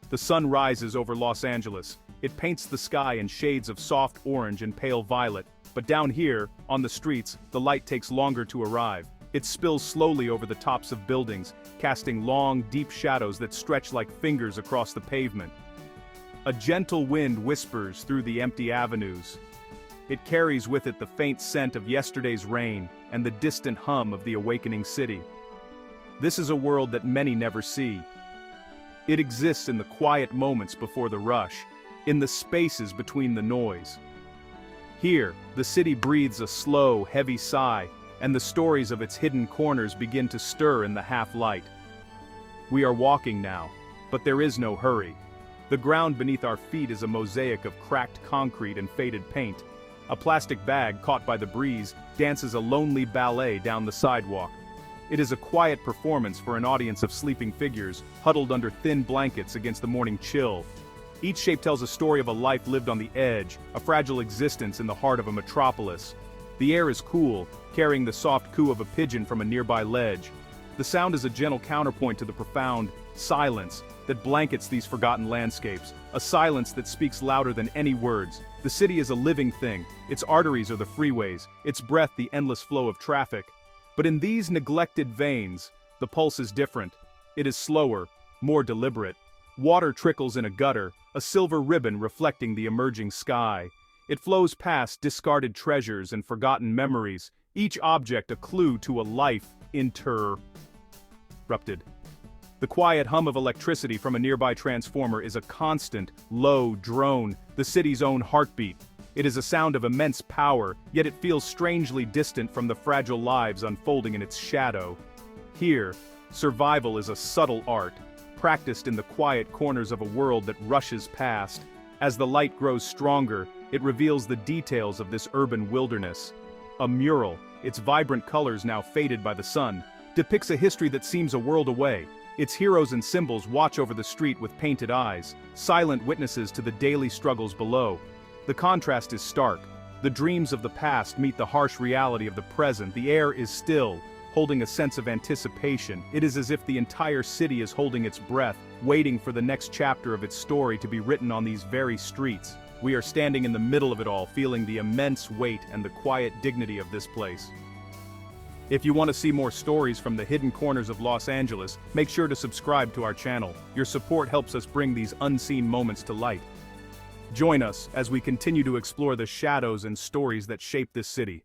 The sun rises over Los Angeles. It paints the sky in shades of soft orange and pale violet, but down here, on the streets, the light takes longer to arrive. It spills slowly over the tops of buildings, casting long, deep shadows that stretch like fingers across the pavement. A gentle wind whispers through the empty avenues. It carries with it the faint scent of yesterday's rain and the distant hum of the awakening city. This is a world that many never see. It exists in the quiet moments before the rush, in the spaces between the noise. Here, the city breathes a slow, heavy sigh, and the stories of its hidden corners begin to stir in the half-light. We are walking now, but there is no hurry. The ground beneath our feet is a mosaic of cracked concrete and faded paint. A plastic bag, caught by the breeze, dances a lonely ballet down the sidewalk. It is a quiet performance for an audience of sleeping figures, huddled under thin blankets against the morning chill. Each shape tells a story of a life lived on the edge, a fragile existence in the heart of a metropolis. The air is cool, carrying the soft coo of a pigeon from a nearby ledge. The sound is a gentle counterpoint to the profound silence that blankets these forgotten landscapes, a silence that speaks louder than any words. The city is a living thing, its arteries are the freeways, its breath the endless flow of traffic. But in these neglected veins, the pulse is different. It is slower, more deliberate. Water trickles in a gutter, a silver ribbon reflecting the emerging sky. It flows past discarded treasures and forgotten memories, each object a clue to a life interrupted. The quiet hum of electricity from a nearby transformer is a constant, low drone, the city's own heartbeat. It is a sound of immense power, yet it feels strangely distant from the fragile lives unfolding in its shadow. Here, survival is a subtle art, practiced in the quiet corners of a world that rushes past. As the light grows stronger, it reveals the details of this urban wilderness. A mural, its vibrant colors now faded by the sun, depicts a history that seems a world away. Its heroes and symbols watch over the street with painted eyes, silent witnesses to the daily struggles below. The contrast is stark. The dreams of the past meet the harsh reality of the present. The air is still, holding a sense of anticipation. It is as if the entire city is holding its breath, waiting for the next chapter of its story to be written on these very streets. We are standing in the middle of it all, feeling the immense weight and the quiet dignity of this place. If you want to see more stories from the hidden corners of Los Angeles, make sure to subscribe to our channel. Your support helps us bring these unseen moments to light. Join us as we continue to explore the shadows and stories that shape this city.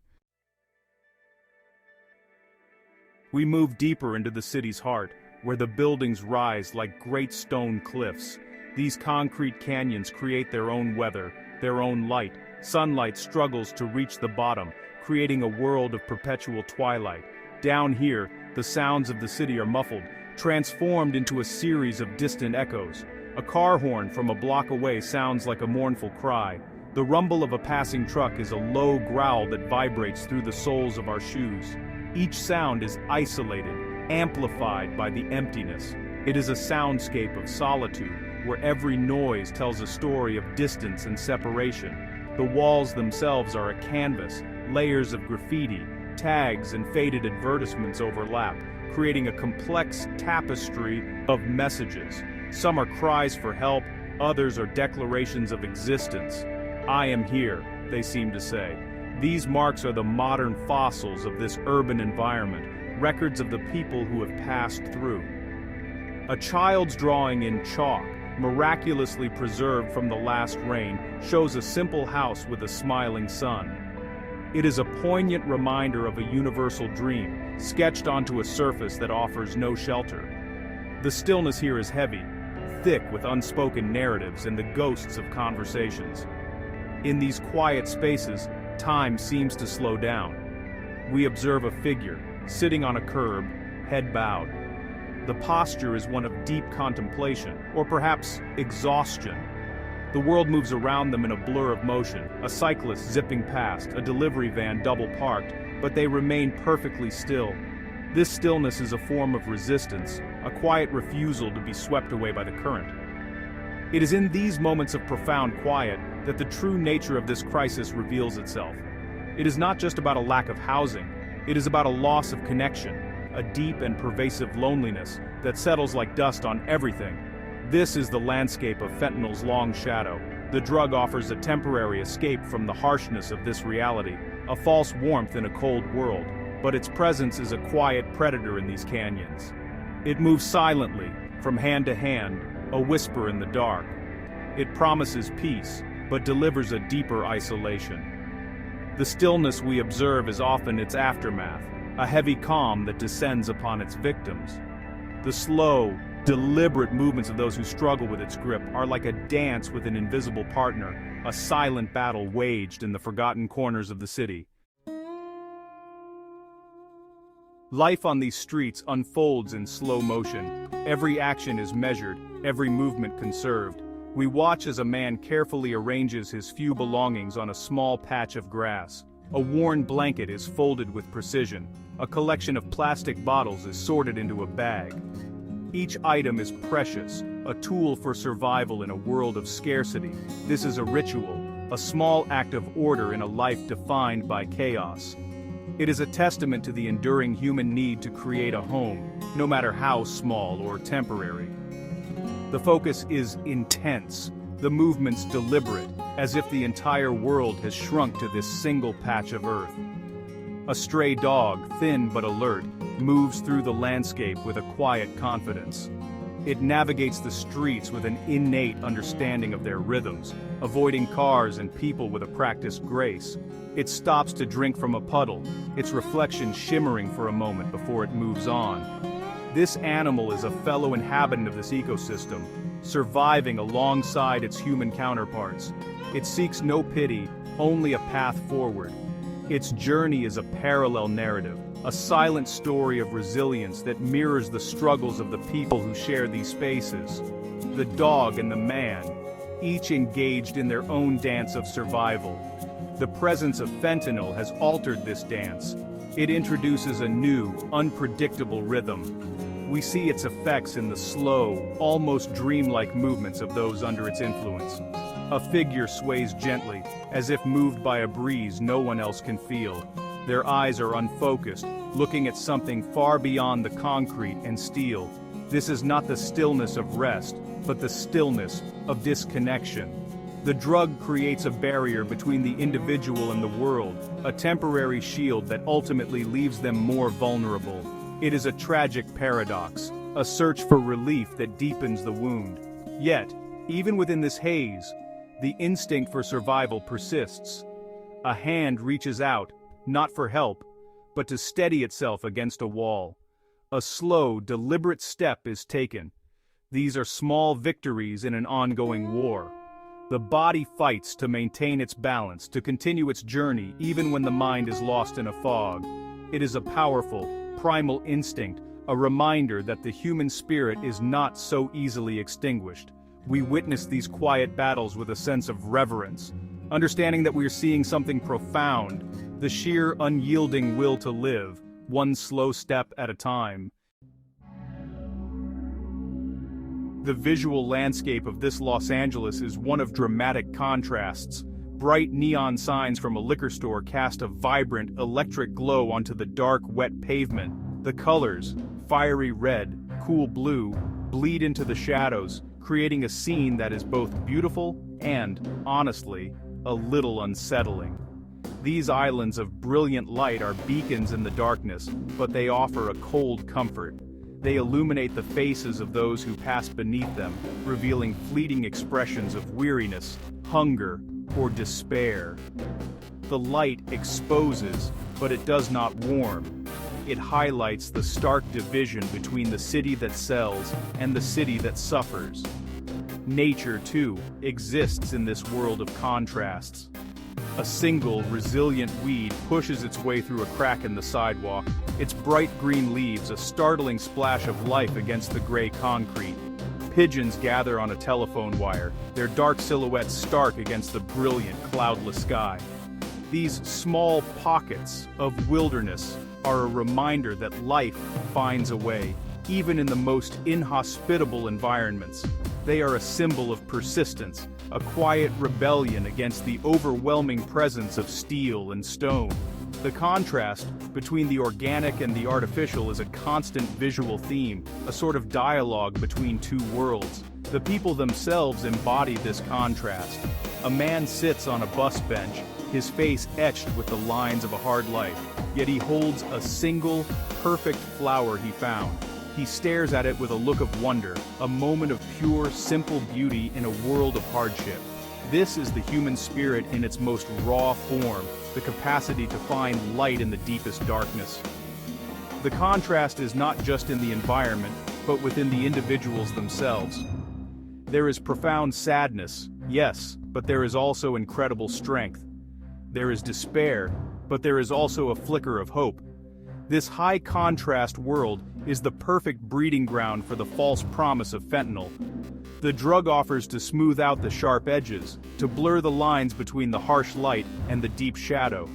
We move deeper into the city's heart, where the buildings rise like great stone cliffs. These concrete canyons create their own weather, their own light. Sunlight struggles to reach the bottom, creating a world of perpetual twilight. Down here, the sounds of the city are muffled, transformed into a series of distant echoes. A car horn from a block away sounds like a mournful cry. The rumble of a passing truck is a low growl that vibrates through the soles of our shoes. Each sound is isolated, amplified by the emptiness. It is a soundscape of solitude, where every noise tells a story of distance and separation. The walls themselves are a canvas. Layers of graffiti, tags, and faded advertisements overlap, creating a complex tapestry of messages. Some are cries for help, others are declarations of existence. I am here, they seem to say. These marks are the modern fossils of this urban environment, records of the people who have passed through. A child's drawing in chalk, miraculously preserved from the last rain, shows a simple house with a smiling sun. It is a poignant reminder of a universal dream, sketched onto a surface that offers no shelter. The stillness here is heavy, thick with unspoken narratives and the ghosts of conversations. In these quiet spaces, time seems to slow down. We observe a figure, sitting on a curb, head bowed. The posture is one of deep contemplation, or perhaps exhaustion. The world moves around them in a blur of motion, a cyclist zipping past, a delivery van double parked, but they remain perfectly still. This stillness is a form of resistance, a quiet refusal to be swept away by the current. It is in these moments of profound quiet that the true nature of this crisis reveals itself. It is not just about a lack of housing, it is about a loss of connection, a deep and pervasive loneliness that settles like dust on everything. This is the landscape of fentanyl's long shadow. The drug offers a temporary escape from the harshness of this reality, a false warmth in a cold world, but its presence is a quiet predator in these canyons. It moves silently, from hand to hand, a whisper in the dark. It promises peace, but delivers a deeper isolation. The stillness we observe is often its aftermath, a heavy calm that descends upon its victims. The slow, deliberate movements of those who struggle with its grip are like a dance with an invisible partner, a silent battle waged in the forgotten corners of the city. Life on these streets unfolds in slow motion. Every action is measured, every movement conserved. We watch as a man carefully arranges his few belongings on a small patch of grass. A worn blanket is folded with precision. A collection of plastic bottles is sorted into a bag. Each item is precious, a tool for survival in a world of scarcity. This is a ritual, a small act of order in a life defined by chaos. It is a testament to the enduring human need to create a home, no matter how small or temporary. The focus is intense, the movements deliberate, as if the entire world has shrunk to this single patch of earth. A stray dog, thin but alert, moves through the landscape with a quiet confidence. It navigates the streets with an innate understanding of their rhythms, avoiding cars and people with a practiced grace. It stops to drink from a puddle, its reflection shimmering for a moment before it moves on. This animal is a fellow inhabitant of this ecosystem, surviving alongside its human counterparts. It seeks no pity, only a path forward. Its journey is a parallel narrative, a silent story of resilience that mirrors the struggles of the people who share these spaces. The dog and the man, each engaged in their own dance of survival. The presence of fentanyl has altered this dance. It introduces a new, unpredictable rhythm. We see its effects in the slow, almost dreamlike movements of those under its influence. A figure sways gently, as if moved by a breeze no one else can feel. Their eyes are unfocused, looking at something far beyond the concrete and steel. This is not the stillness of rest, but the stillness of disconnection. The drug creates a barrier between the individual and the world, a temporary shield that ultimately leaves them more vulnerable. It is a tragic paradox, a search for relief that deepens the wound. Yet, even within this haze, the instinct for survival persists. A hand reaches out, not for help, but to steady itself against a wall. A slow, deliberate step is taken. These are small victories in an ongoing war. The body fights to maintain its balance, to continue its journey even when the mind is lost in a fog. It is a powerful, primal instinct, a reminder that the human spirit is not so easily extinguished. We witness these quiet battles with a sense of reverence, understanding that we are seeing something profound, the sheer unyielding will to live, one slow step at a time. The visual landscape of this Los Angeles is one of dramatic contrasts. Bright neon signs from a liquor store cast a vibrant, electric glow onto the dark, wet pavement. The colors, fiery red, cool blue, bleed into the shadows, creating a scene that is both beautiful and, honestly, a little unsettling. These islands of brilliant light are beacons in the darkness, but they offer a cold comfort. They illuminate the faces of those who pass beneath them, revealing fleeting expressions of weariness, hunger, or despair. The light exposes, but it does not warm. It highlights the stark division between the city that sells and the city that suffers. Nature, too, exists in this world of contrasts. A single, resilient weed pushes its way through a crack in the sidewalk, its bright green leaves a startling splash of life against the gray concrete. Pigeons gather on a telephone wire, their dark silhouettes stark against the brilliant, cloudless sky. These small pockets of wilderness are a reminder that life finds a way, even in the most inhospitable environments. They are a symbol of persistence, a quiet rebellion against the overwhelming presence of steel and stone. The contrast between the organic and the artificial is a constant visual theme, a sort of dialogue between two worlds. The people themselves embody this contrast. A man sits on a bus bench, his face etched with the lines of a hard life, yet he holds a single, perfect flower he found. He stares at it with a look of wonder, a moment of pure, simple beauty in a world of hardship. This is the human spirit in its most raw form, the capacity to find light in the deepest darkness. The contrast is not just in the environment, but within the individuals themselves. There is profound sadness, yes, but there is also incredible strength. There is despair, but there is also a flicker of hope. This high-contrast world is the perfect breeding ground for the false promise of fentanyl. The drug offers to smooth out the sharp edges, to blur the lines between the harsh light and the deep shadow.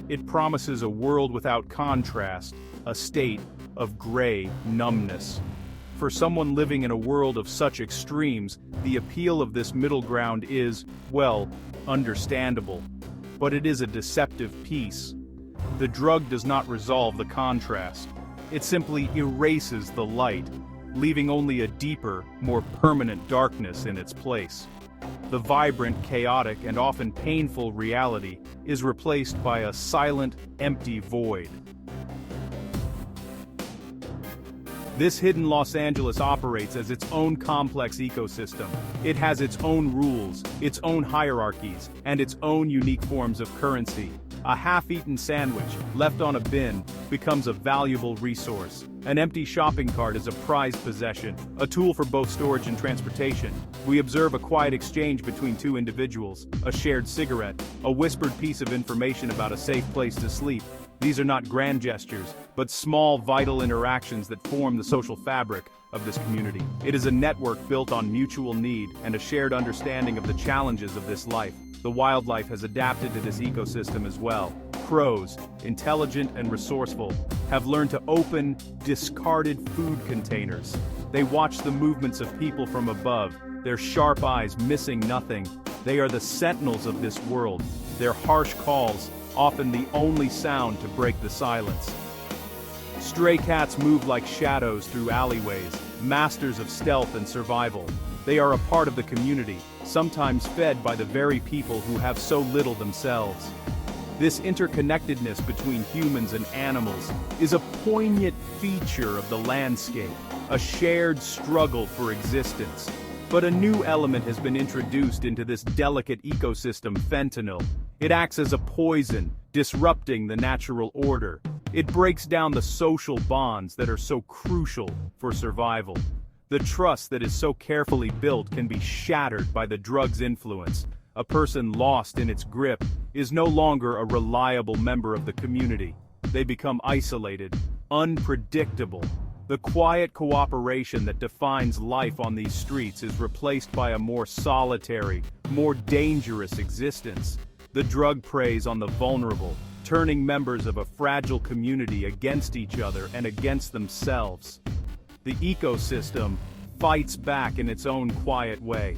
It promises a world without contrast, a state of gray numbness. For someone living in a world of such extremes, the appeal of this middle ground is, well, understandable. But it is a deceptive piece. The drug does not resolve the contrast. It simply erases the light, leaving only a deeper, more permanent darkness in its place. The vibrant, chaotic, and often painful reality is replaced by a silent, empty void. This hidden Los Angeles operates as its own complex ecosystem. It has its own rules, its own hierarchies, and its own unique forms of currency. A half-eaten sandwich, left on a bin, becomes a valuable resource. An empty shopping cart is a prized possession, a tool for both storage and transportation. We observe a quiet exchange between two individuals, a shared cigarette, a whispered piece of information about a safe place to sleep. These are not grand gestures, but small, vital interactions that form the social fabric of this community. It is a network built on mutual need and a shared understanding of the challenges of this life. The wildlife has adapted to this ecosystem as well. Crows, intelligent and resourceful, have learned to open discarded food containers. They watch the movements of people from above, their sharp eyes missing nothing. They are the sentinels of this world, their harsh calls often the only sound to break the silence. Stray cats move like shadows through alleyways, masters of stealth and survival. They are a part of the community, sometimes fed by the very people who have so little themselves. This interconnectedness between humans and animals is a poignant feature of the landscape, a shared struggle for existence. But a new element has been introduced into this delicate ecosystem: fentanyl. It acts as a poison, disrupting the natural order. It breaks down the social bonds that are so crucial for survival. The trust that is so carefully built can be shattered by the drug's influence. A person lost in its grip is no longer a reliable member of the community. They become isolated, unpredictable. The quiet cooperation that defines life on these streets is replaced by a more solitary, more dangerous existence. The drug preys on the vulnerable, turning members of a fragile community against each other and against themselves. The ecosystem fights back in its own quiet way.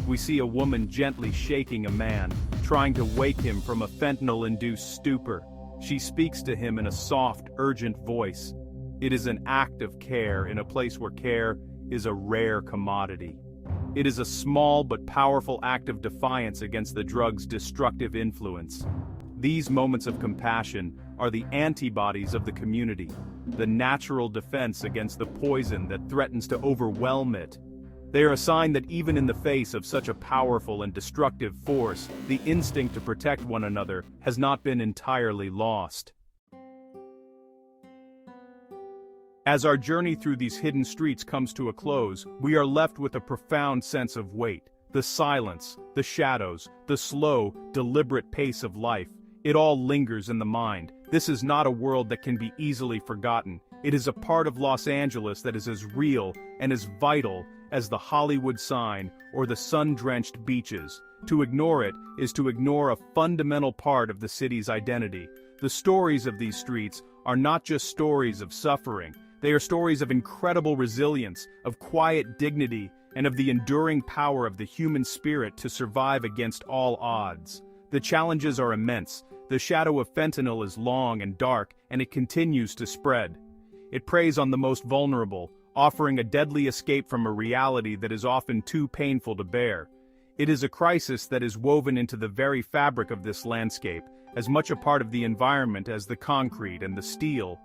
We see a woman gently shaking a man, trying to wake him from a fentanyl-induced stupor. She speaks to him in a soft, urgent voice. It is an act of care in a place where care is a rare commodity. It is a small but powerful act of defiance against the drug's destructive influence. These moments of compassion are the antibodies of the community, the natural defense against the poison that threatens to overwhelm it. They are a sign that even in the face of such a powerful and destructive force, the instinct to protect one another has not been entirely lost. As our journey through these hidden streets comes to a close, we are left with a profound sense of weight. The silence, the shadows, the slow, deliberate pace of life. It all lingers in the mind. This is not a world that can be easily forgotten. It is a part of Los Angeles that is as real and as vital as the Hollywood sign or the sun-drenched beaches. To ignore it is to ignore a fundamental part of the city's identity. The stories of these streets are not just stories of suffering. They are stories of incredible resilience, of quiet dignity, and of the enduring power of the human spirit to survive against all odds. The challenges are immense. The shadow of fentanyl is long and dark, and it continues to spread. It preys on the most vulnerable, offering a deadly escape from a reality that is often too painful to bear. It is a crisis that is woven into the very fabric of this landscape, as much a part of the environment as the concrete and the steel.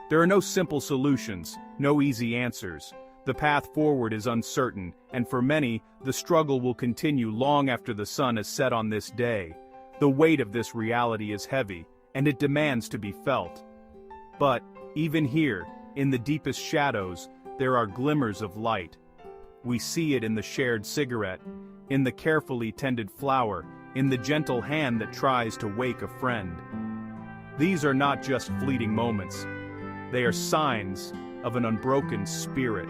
There are no simple solutions, no easy answers. The path forward is uncertain, and for many, the struggle will continue long after the sun has set on this day. The weight of this reality is heavy, and it demands to be felt. But, even here, in the deepest shadows, there are glimmers of light. We see it in the shared cigarette, in the carefully tended flower, in the gentle hand that tries to wake a friend. These are not just fleeting moments. They are signs of an unbroken spirit.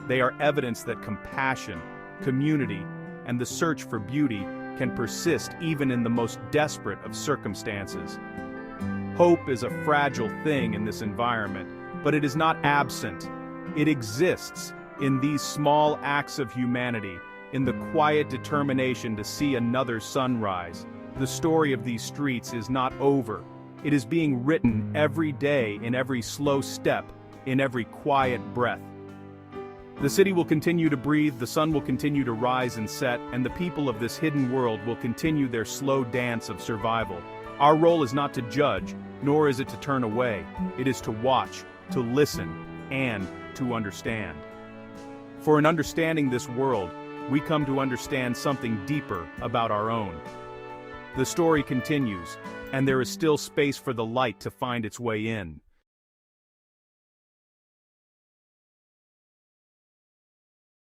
They are evidence that compassion, community, and the search for beauty can persist even in the most desperate of circumstances. Hope is a fragile thing in this environment, but it is not absent. It exists in these small acts of humanity, in the quiet determination to see another sunrise. The story of these streets is not over. It is being written every day, in every slow step, in every quiet breath. The city will continue to breathe, the sun will continue to rise and set, and the people of this hidden world will continue their slow dance of survival. Our role is not to judge, nor is it to turn away. It is to watch, to listen, and to understand. For in understanding this world, we come to understand something deeper about our own. The story continues, and there is still space for the light to find its way in.